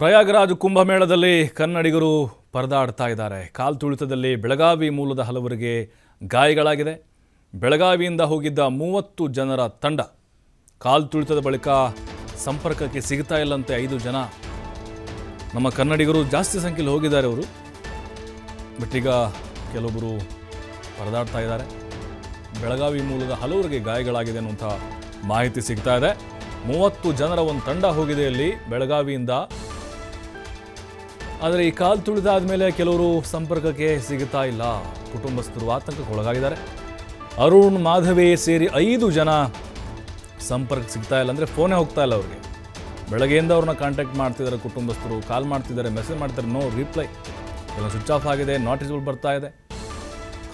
ಪ್ರಯಾಗರಾಜ್ ಕುಂಭಮೇಳದಲ್ಲಿ ಕನ್ನಡಿಗರು ಪರದಾಡ್ತಾ ಇದ್ದಾರೆ. ಕಾಲ್ತುಳಿತದಲ್ಲಿ ಬೆಳಗಾವಿ ಮೂಲದ ಹಲವರಿಗೆ ಗಾಯಗಳಾಗಿದೆ. ಬೆಳಗಾವಿಯಿಂದ ಹೋಗಿದ್ದ 30 ಜನರ ತಂಡ ಕಾಲ್ತುಳಿತದ ಬಳಿಕ ಸಂಪರ್ಕಕ್ಕೆ ಸಿಗ್ತಾ ಇಲ್ಲಂತೆ 5 ಜನ. ನಮ್ಮ ಕನ್ನಡಿಗರು ಜಾಸ್ತಿ ಸಂಖ್ಯೆಯಲ್ಲಿ ಹೋಗಿದ್ದಾರೆ ಅವರು. ಬಟ್ ಈಗ ಕೆಲವೊಬ್ಬರು ಪರದಾಡ್ತಾ ಇದ್ದಾರೆ. ಬೆಳಗಾವಿ ಮೂಲದ ಹಲವರಿಗೆ ಗಾಯಗಳಾಗಿದೆ ಅನ್ನುವಂಥ ಮಾಹಿತಿ ಸಿಗ್ತಾ ಇದೆ. 30 ಜನರ ಒಂದು ತಂಡ ಹೋಗಿದೆ ಅಲ್ಲಿ ಬೆಳಗಾವಿಯಿಂದ. ಆದರೆ ಈ ಕಾಲು ತುಳಿದಾದ ಮೇಲೆ ಕೆಲವರು ಸಂಪರ್ಕಕ್ಕೆ ಸಿಗುತ್ತಾ ಇಲ್ಲ. ಕುಟುಂಬಸ್ಥರು ಆತಂಕಕ್ಕೆ ಒಳಗಾಗಿದ್ದಾರೆ. ಅರುಣ್, ಮಾಧವಿ ಸೇರಿ 5 ಜನ ಸಂಪರ್ಕ ಸಿಗ್ತಾ ಇಲ್ಲ, ಅಂದರೆ ಫೋನೇ ಹೋಗ್ತಾ ಇಲ್ಲ ಅವ್ರಿಗೆ. ಬೆಳಗ್ಗೆಯಿಂದ ಅವ್ರನ್ನ ಕಾಂಟ್ಯಾಕ್ಟ್ ಮಾಡ್ತಿದ್ದಾರೆ ಕುಟುಂಬಸ್ಥರು, ಕಾಲ್ ಮಾಡ್ತಿದ್ದಾರೆ, ಮೆಸೇಜ್ ಮಾಡ್ತಾರೆ, ನೋ ರಿಪ್ಲೈ. ಎಲ್ಲ ಸ್ವಿಚ್ ಆಫ್ ಆಗಿದೆ, ನೋಟಿಸ್ಗಳು ಬರ್ತಾ ಇದೆ.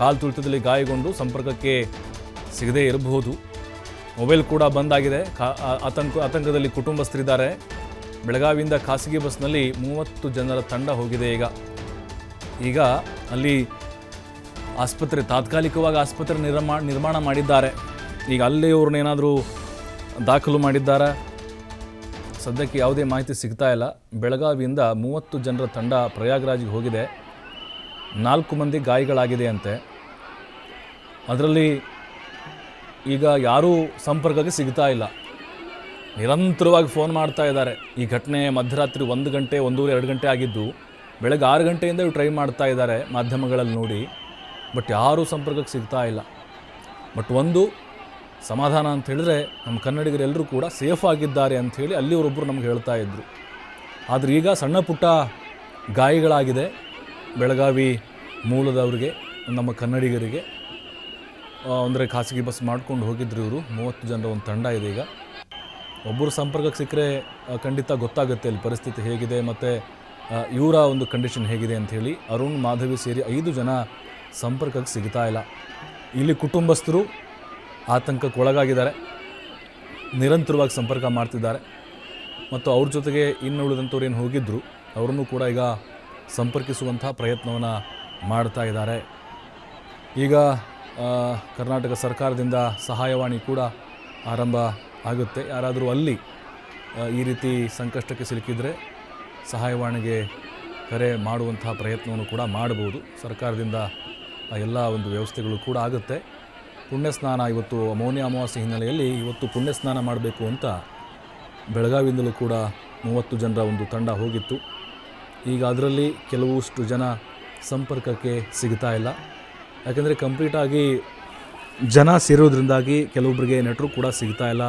ಕಾಲು ತುಳಿತದಲ್ಲಿ ಗಾಯಗೊಂಡು ಸಂಪರ್ಕಕ್ಕೆ ಸಿಗದೇ ಇರಬಹುದು. ಮೊಬೈಲ್ ಕೂಡ ಬಂದಾಗಿದೆ. ಆತಂಕದಲ್ಲಿ ಕುಟುಂಬಸ್ಥರಿದ್ದಾರೆ. ಬೆಳಗಾವಿಯಿಂದ ಖಾಸಗಿ ಬಸ್ನಲ್ಲಿ 30 ಜನರ ತಂಡ ಹೋಗಿದೆ. ಈಗ ಅಲ್ಲಿ ಆಸ್ಪತ್ರೆ, ತಾತ್ಕಾಲಿಕವಾಗಿ ಆಸ್ಪತ್ರೆ ನಿರ್ಮಾಣ ಮಾಡಿದ್ದಾರೆ. ಈಗ ಅಲ್ಲಿ ಅವ್ರನ್ನ ಏನಾದರೂ ದಾಖಲು ಮಾಡಿದ್ದಾರೆ. ಸದ್ಯಕ್ಕೆ ಯಾವುದೇ ಮಾಹಿತಿ ಸಿಗ್ತಾ ಇಲ್ಲ. ಬೆಳಗಾವಿಯಿಂದ 30 ಜನರ ತಂಡ ಪ್ರಯಾಗರಾಜ್ಗೆ ಹೋಗಿದೆ. 4 ಮಂದಿ ಗಾಯಗಳಾಗಿದೆ ಅಂತೆ. ಅದರಲ್ಲಿ ಈಗ ಯಾರೂ ಸಂಪರ್ಕಕ್ಕೆ ಸಿಗ್ತಾ ಇಲ್ಲ. ನಿರಂತರವಾಗಿ ಫೋನ್ ಮಾಡ್ತಾ ಇದ್ದಾರೆ. ಈ ಘಟನೆ ಮಧ್ಯರಾತ್ರಿ 1 ಗಂಟೆ, 1:30, 2 ಗಂಟೆ ಆಗಿದ್ದು, ಬೆಳಗ್ಗೆ 6 ಗಂಟೆಯಿಂದ ಇವ್ರು ಟ್ರೈ ಮಾಡ್ತಾ ಇದ್ದಾರೆ ಮಾಧ್ಯಮಗಳಲ್ಲಿ ನೋಡಿ. ಬಟ್ ಯಾರೂ ಸಂಪರ್ಕಕ್ಕೆ ಸಿಗ್ತಾ ಇಲ್ಲ. ಬಟ್ ಒಂದು ಸಮಾಧಾನ ಅಂತ ಹೇಳಿದ್ರೆ, ನಮ್ಮ ಕನ್ನಡಿಗರೆಲ್ಲರೂ ಕೂಡ ಸೇಫ್ ಆಗಿದ್ದಾರೆ ಅಂಥೇಳಿ ಅಲ್ಲಿಯವರೊಬ್ಬರು ನಮ್ಗೆ ಹೇಳ್ತಾ ಇದ್ದರು. ಆದರೆ ಈಗ ಸಣ್ಣ ಪುಟ್ಟ ಗಾಯಗಳಾಗಿದೆ ಬೆಳಗಾವಿ ಮೂಲದವರಿಗೆ, ನಮ್ಮ ಕನ್ನಡಿಗರಿಗೆ. ಅಂದರೆ ಖಾಸಗಿ ಬಸ್ ಮಾಡ್ಕೊಂಡು ಹೋಗಿದ್ರು ಇವರು. 30 ಜನರ ಒಂದು ತಂಡ ಇದೆ. ಈಗ ಒಬ್ಬರು ಸಂಪರ್ಕಕ್ಕೆ ಸಿಕ್ಕರೆ ಖಂಡಿತ ಗೊತ್ತಾಗುತ್ತೆ ಇಲ್ಲಿ ಪರಿಸ್ಥಿತಿ ಹೇಗಿದೆ ಮತ್ತು ಇವರ ಒಂದು ಕಂಡೀಷನ್ ಹೇಗಿದೆ ಅಂಥೇಳಿ. ಅರುಣ್, ಮಾಧವಿ ಸೇರಿ 5 ಜನ ಸಂಪರ್ಕಕ್ಕೆ ಸಿಗ್ತಾ ಇಲ್ಲ. ಇಲ್ಲಿ ಕುಟುಂಬಸ್ಥರು ಆತಂಕಕ್ಕೆ ಒಳಗಾಗಿದ್ದಾರೆ. ನಿರಂತರವಾಗಿ ಸಂಪರ್ಕ ಮಾಡ್ತಿದ್ದಾರೆ. ಮತ್ತು ಅವ್ರ ಜೊತೆಗೆ ಇನ್ನುಳಿದಂಥವ್ರು ಏನು ಹೋಗಿದ್ದರು ಅವರನ್ನು ಕೂಡ ಈಗ ಸಂಪರ್ಕಿಸುವಂಥ ಪ್ರಯತ್ನವನ್ನು ಮಾಡ್ತಾ ಇದ್ದಾರೆ. ಈಗ ಕರ್ನಾಟಕ ಸರ್ಕಾರದಿಂದ ಸಹಾಯವಾಣಿ ಕೂಡ ಆರಂಭ ಆಗುತ್ತೆ. ಯಾರಾದರೂ ಅಲ್ಲಿ ಈ ರೀತಿ ಸಂಕಷ್ಟಕ್ಕೆ ಸಿಲುಕಿದರೆ ಸಹಾಯವಾಣಿಗೆ ಕರೆ ಮಾಡುವಂತಹ ಪ್ರಯತ್ನವನ್ನು ಕೂಡ ಮಾಡಬಹುದು. ಸರ್ಕಾರದಿಂದ ಎಲ್ಲ ಒಂದು ವ್ಯವಸ್ಥೆಗಳು ಕೂಡ ಆಗುತ್ತೆ. ಪುಣ್ಯಸ್ನಾನ ಇವತ್ತು ಮೌನಿ ಅಮಾವಾಸ್ಯೆ ಹಿನ್ನೆಲೆಯಲ್ಲಿ ಇವತ್ತು ಪುಣ್ಯಸ್ನಾನ ಮಾಡಬೇಕು ಅಂತ ಬೆಳಗಾವಿಯಿಂದಲೂ ಕೂಡ 30 ಜನರ ಒಂದು ತಂಡ ಹೋಗಿತ್ತು. ಈಗ ಅದರಲ್ಲಿ ಕೆಲವಷ್ಟು ಜನ ಸಂಪರ್ಕಕ್ಕೆ ಸಿಗ್ತಾ ಇಲ್ಲ. ಯಾಕೆಂದರೆ ಕಂಪ್ಲೀಟಾಗಿ ಜನ ಸೇರೋದ್ರಿಂದಾಗಿ ಕೆಲವೊಬ್ಬರಿಗೆ ನೆಟ್ರು ಕೂಡ ಸಿಗ್ತಾ ಇಲ್ಲ.